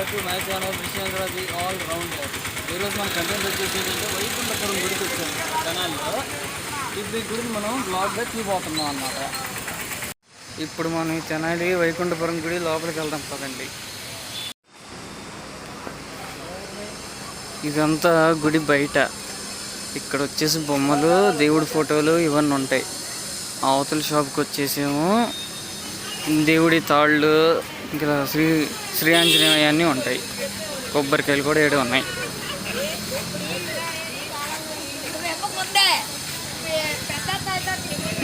Back to my channel విషయంలో all rounder. ఈరోజు మన కంటెంట్ వచ్చేసి ఏంటంటే వైకుంఠపురం గుడికి వచ్చాము తెనాలిలో. ఇప్పుడు ఈ గుడిని మనం బ్లాగ్గా తీయబోతున్నాం అన్నమాట. ఇప్పుడు మనం ఈ తెనాలి వైకుంఠపురం గుడి లోపలికి వెళ్దాం కదండి. ఇదంతా గుడి బయట. ఇక్కడ వచ్చేసి బొమ్మలు, దేవుడి ఫోటోలు ఇవన్నీ ఉంటాయి. అవతల షాప్కి వచ్చేసేమో దేవుడి తాళ్ళు, ఇంకా శ్రీ ఆంజనేయ అన్నీ ఉంటాయి. కొబ్బరికాయలు కూడా ఏడు ఉన్నాయి.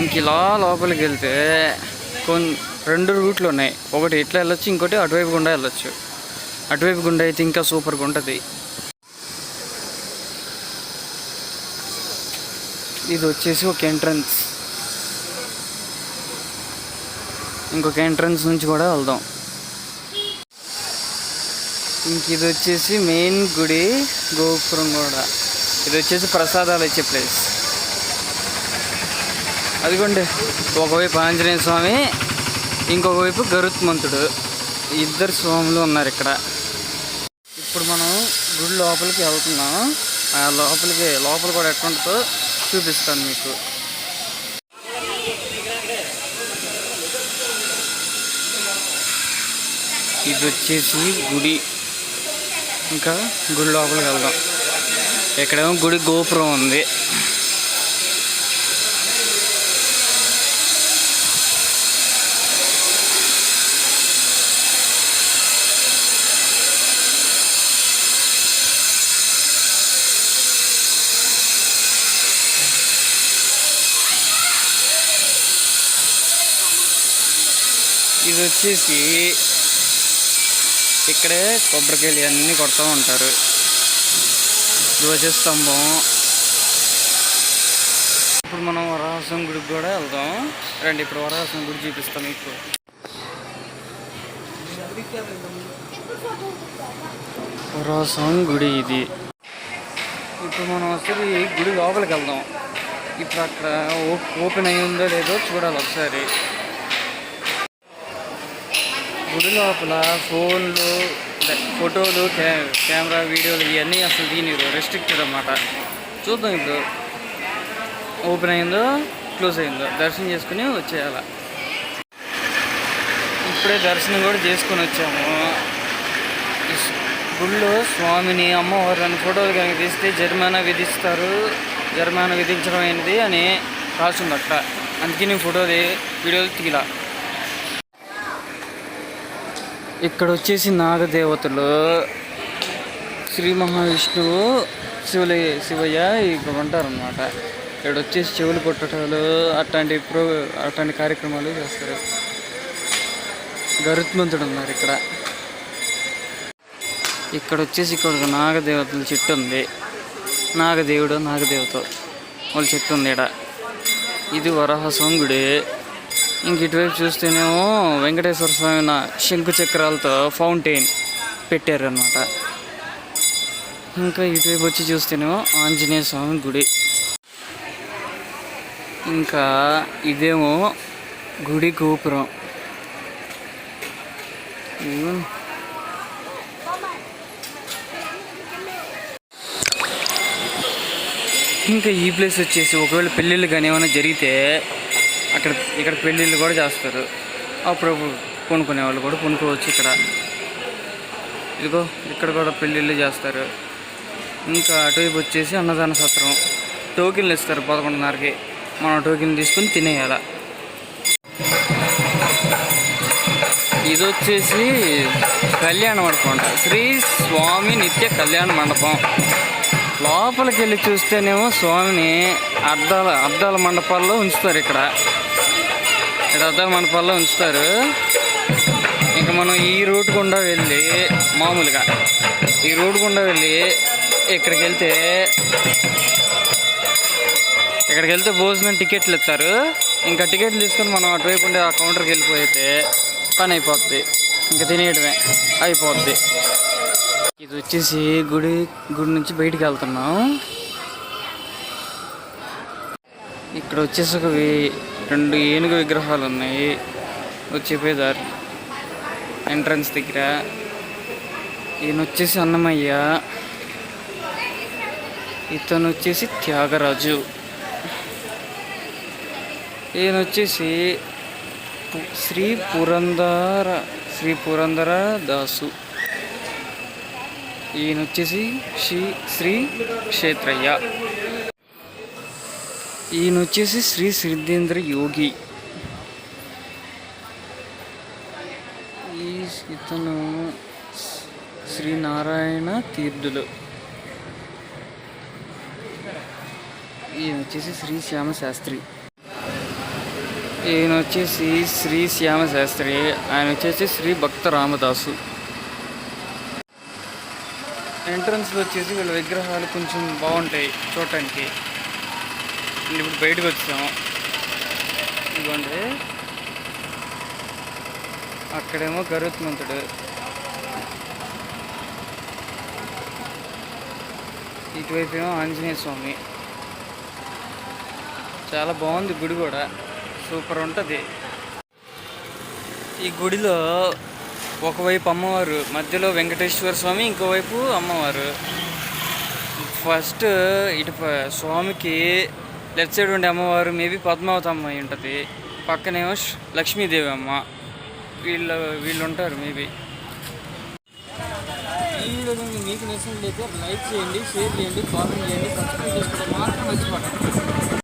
ఇంక ఇలా లోపలికి వెళ్తే రెండు రూట్లు ఉన్నాయి. ఒకటి ఇట్లా వెళ్ళొచ్చు, ఇంకోటి అటువైపు గుండా వెళ్ళొచ్చు. అటువైపు గుండా అయితే ఇంకా సూపర్గా ఉంటుంది. ఇది వచ్చేసి ఒక ఎంట్రన్స్. ఇంకొక ఎంట్రన్స్ నుంచి కూడా వెళ్దాం. ఇంక ఇది వచ్చేసి మెయిన్ గుడి గోపురం కూడా. ఇది వచ్చేసి ప్రసాదాలు ఇచ్చే ప్లేస్. అదిగోండి, ఒకవైపు ఆంజనేయ స్వామి, ఇంకొక వైపు గరుత్మంతుడు, ఇద్దరు స్వాములు ఉన్నారు ఇక్కడ. ఇప్పుడు మనం గుడి లోపలికి వెళ్తున్నాం. ఆ లోపల కూడా ఎట్లుంటుందో చూపిస్తాను మీకు. ఇది వచ్చేసి గుడి. ఇంకా గుడి లోపలికి వెళ్దాం. ఇక్కడేమో గుడి గోపురం ఉంది. ఇది వచ్చేసి ఇక్కడే కొబ్బరికాయలు అన్నీ కొడుతూ ఉంటారు. ధ్వజస్తంభం. ఇప్పుడు మనం వరాహసం గుడికి కూడా వెళ్దాం రండి. ఇప్పుడు వరాహసం గుడి చూపిస్తాం మీకు. వరాహసం గుడి ఇది. ఇప్పుడు మనం అసలు ఈ గుడి లోపలికి వెళ్దాం. ఇప్పుడు అక్కడ ఓపెన్ అయ్యి ఉందో లేదో చూడాలి ఒకసారి. గుడి లోపల ఫోన్లు, ఫోటోలు, కెమెరా, వీడియోలు ఇవన్నీ అసలు తీయరు, రెస్ట్రిక్టెడ్ అన్నమాట. చూద్దాం ఇప్పుడు ఓపెన్ అయిందో క్లోజ్ అయిందో. దర్శనం చేసుకుని వచ్చేయాల. ఇప్పుడే దర్శనం కూడా చేసుకొని వచ్చాము. గుళ్ళో స్వామిని, అమ్మవారిని ఫోటోలు కనుక తీస్తే జరిమానా విధిస్తారు. జరిమానా విధించడం అయింది అని రాసింది అక్కడ. అందుకే నేను వీడియోలు తీయలా. ఇక్కడ వచ్చేసి నాగదేవతలు, శ్రీ మహావిష్ణువు, శివయ్య ఇక్కడ ఉంటారన్నమాట. ఇక్కడ వచ్చేసి చెవులు కొట్టడాలు అట్లాంటి కార్యక్రమాలు చేస్తారు. గరుత్మంతుడు ఉన్నారు ఇక్కడ. ఇక్కడ వచ్చేసి ఇక్కడ నాగదేవతల చెట్టు ఉంది. నాగదేవుడు, నాగదేవత వాళ్ళ చెట్టు ఉంది ఇక్కడ. ఇది వరాహస్వామి గుడి. ఇంక ఇటువైపు చూస్తేనేమో వెంకటేశ్వర స్వామి శంకు చక్రాలతో ఫౌంటైన్ పెట్టారన్నమాట. ఇంకా ఇటువైపు వచ్చి చూస్తేనేమో ఆంజనేయ స్వామి గుడి. ఇంకా ఇదేమో గుడి గోపురం. ఇంకా ఈ ప్లేస్ వచ్చేసి ఒకవేళ పెళ్ళిళ్ళు కానీ ఏమైనా జరిగితే ఇక్కడ పెళ్ళిళ్ళు కూడా చేస్తారు. అప్పుడు కొనుక్కునే వాళ్ళు కూడా కొనుక్కోవచ్చు ఇక్కడ. ఇదిగో ఇక్కడ కూడా పెళ్ళిళ్ళు చేస్తారు. ఇంకా అటువైపు వచ్చేసి అన్నదాన సత్రం. టోకెన్లు ఇస్తారు 11:30కి. మనం టోకెన్ తీసుకుని తినేయాల. ఇది వచ్చేసి కళ్యాణ మండపం అంట. శ్రీ స్వామి నిత్య కళ్యాణ మండపం. లోపలికి వెళ్ళి చూస్తేనేమో స్వామిని అద్దాల మండపాల్లో ఉంచుతారు. ఇక్కడ అద్దాల మండపాల్లో ఉంచుతారు. ఇంకా మనం ఈ రూట్ గుండా వెళ్ళి ఇక్కడికి వెళ్తే భోజనం టికెట్లు ఇస్తారు. ఇంకా టికెట్లు తీసుకొని మనం అటువైపు ఉండే ఆ కౌంటర్కి వెళ్ళిపోతే పని అయిపోద్ది. ఇంకా తినేయడమే అయిపోద్ది. ఇది వచ్చేసి గుడి నుంచి బయటికి వెళ్తున్నాం. ఇక్కడ వచ్చేసి 2 ఏనుగు విగ్రహాలు ఉన్నాయి. వచ్చేపోయే దారి ఎంట్రన్స్ దగ్గర. ఈయన వచ్చేసి అన్నమయ్య, ఇతను వచ్చేసి త్యాగరాజు, ఈయన వచ్చేసి శ్రీ పురందర దాసు, ఈయన వచ్చేసి శ్రీ క్షేత్రయ్య, ఈయన వచ్చేసి శ్రీ సిద్ధేంద్ర యోగి, ఇతను శ్రీ నారాయణ తీర్థులు, ఈయన వచ్చేసి శ్రీ శ్యామశాస్త్రి, ఈయన వచ్చేసి శ్రీ శ్యామశాస్త్రి, ఆయన వచ్చేసి శ్రీ భక్త రామదాసు. ఎంట్రన్స్లో వచ్చేసి వీళ్ళ విగ్రహాలు కొంచెం బాగుంటాయి చూడటానికి. ఇప్పుడు బయటకు వచ్చాము, ఇదిగోండి అక్కడేమో గరుత్మంతుడు, ఇటువైపు ఏమో ఆంజనేయ స్వామి. చాలా బాగుంది గుడి కూడా, సూపర్ ఉంటుంది. ఈ గుడిలో ఒకవైపు అమ్మవారు, మధ్యలో వెంకటేశ్వర స్వామి, ఇంకోవైపు అమ్మవారు. ఫస్ట్ ఇటు స్వామికి లెఫ్ట్ సైడ్ ఉండే అమ్మవారు మేబీ పద్మావతి అమ్మ అయి ఉంటుంది, పక్కనేమో లక్ష్మీదేవి అమ్మ. వీళ్ళు ఉంటారు మేబీ. ఈ వీడియో మీకు నచ్చినట్లయితే లైక్ చేయండి, షేర్ చేయండి, కామెంట్ చేయండి, సబ్స్క్రైబ్ చేసుకోవడం మాత్రం మర్చిపోకండి.